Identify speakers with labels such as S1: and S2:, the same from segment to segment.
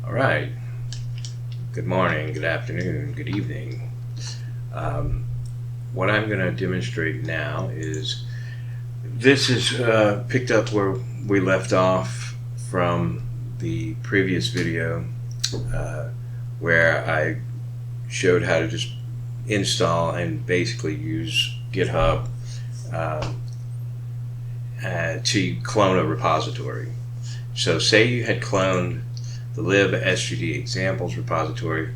S1: All right. Good morning, good afternoon, good evening. What I'm going to demonstrate now is this is picked up where we left off from the previous video where I showed how to just install and basically use GitHub to clone a repository. So say you had cloned the LibsGD Examples Repository,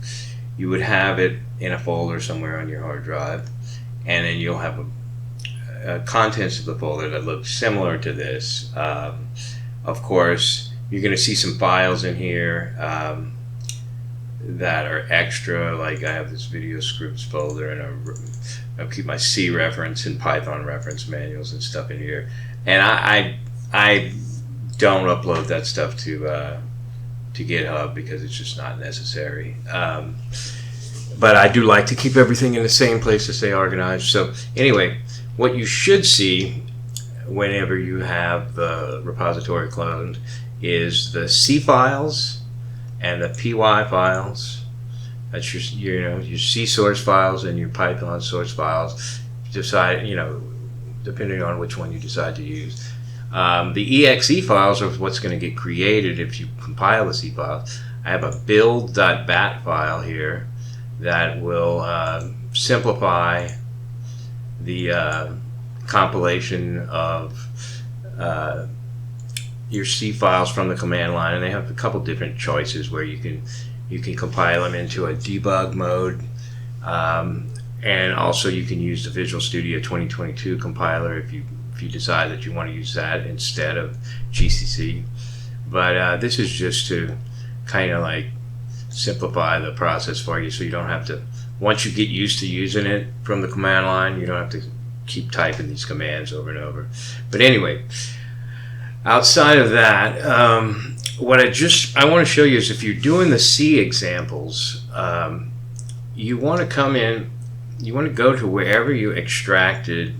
S1: you would have it in a folder somewhere on your hard drive, and then you'll have contents of the folder that look similar to this. Of course, you're going to see some files in here that are extra, like I have this video scripts folder, and I'll keep my C reference and Python reference manuals and stuff in here. And I don't upload that stuff to GitHub because it's just not necessary. But I do like to keep everything in the same place to stay organized. So anyway, what you should see whenever you have the repository cloned is the C files and the PY files. That's your C source files and your Python source files. Decide, depending on which one you decide to use. The exe files are what's going to get created if you compile the C files. I have a build.bat file here that will simplify the compilation of your C files from the command line, and they have a couple different choices where you can compile them into a debug mode, and also you can use the Visual Studio 2022 compiler if you decide that you want to use that instead of GCC. But this is just to kind of like simplify the process for you, so you don't have to, once you get used to using it from the command line, you don't have to keep typing these commands over and over. But anyway, outside of that, what I want to show you is if you're doing the C examples, you want to come in, you want to go to wherever you extracted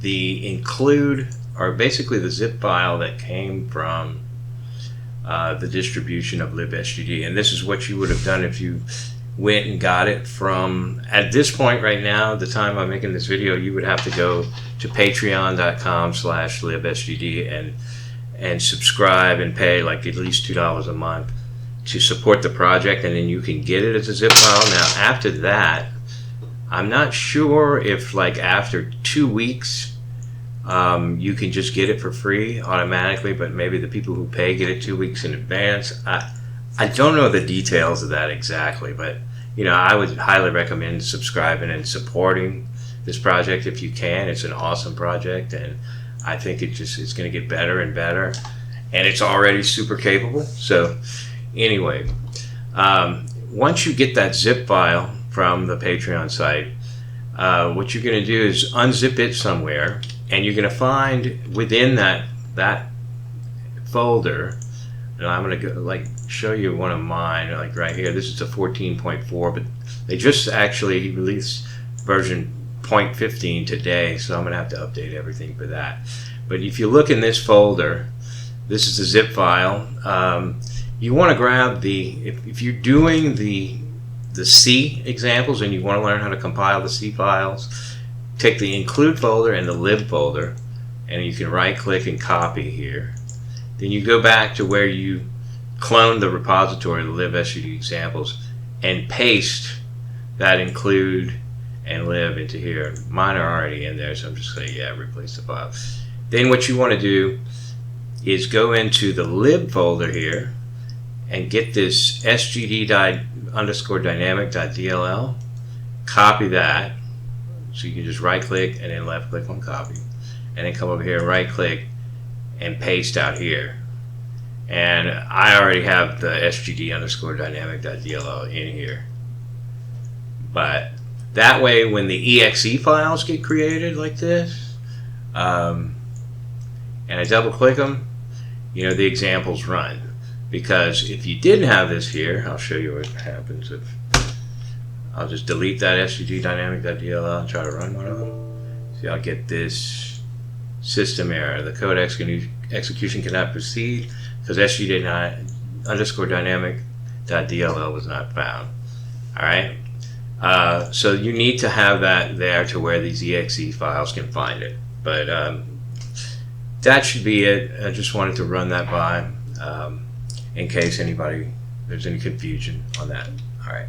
S1: the include, or basically the zip file that came from the distribution of LibsGD. And this is what you would have done if you went and got it from, at this point right now, the time I'm making this video, you would have to go to patreon.com/libsgd and subscribe and pay like at least $2 a month to support the project, and then you can get it as a zip file. Now after that, I'm not sure if like after 2 weeks you can just get it for free automatically, but maybe the people who pay get it 2 weeks in advance. I don't know the details of that exactly, but I would highly recommend subscribing and supporting this project if you can. It's an awesome project, and I think it's going to get better and better, and it's already super capable. So anyway, once you get that zip file from the Patreon site, what you're going to do is unzip it somewhere, and you're going to find within that folder, and I'm going to go show you one of mine, like right here. This is a 14.4, but they just actually released version 0.15 today, so I'm going to have to update everything for that. But if you look in this folder, this is the zip file. You want to grab if you're doing the C examples and you want to learn how to compile the C files, take the include folder and the lib folder, and you can right click and copy here. Then you go back to where you clone the repository, the LibsGD examples, and paste that include and lib into here. Mine are already in there, so I'm just saying, yeah, replace the file. Then what you want to do is go into the lib folder here and get this sgd_dynamic.dll, copy that. So you can just right click and then left click on copy, and then come over here and right click and paste out here. And I already have the sgd_dynamic.dll in here, but that way when the exe files get created like this, and I double click them, the examples run. Because if you didn't have this here, I'll show you what happens if I'll just delete that sgd_dynamic.dll and try to run one of them. See, I'll get this system error. The codex execution cannot proceed because SGD_dynamic.dll was not found. All right. So you need to have that there to where these exe files can find it. But that should be it. I just wanted to run that by in case there's any confusion on that. All right.